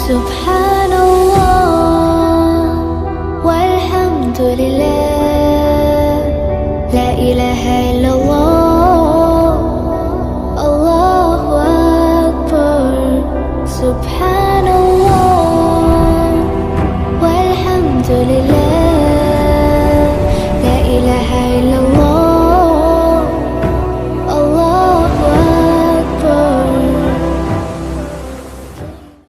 سبحان الله والحمد لله لا إله إلا الله الله أكبر سبحان الله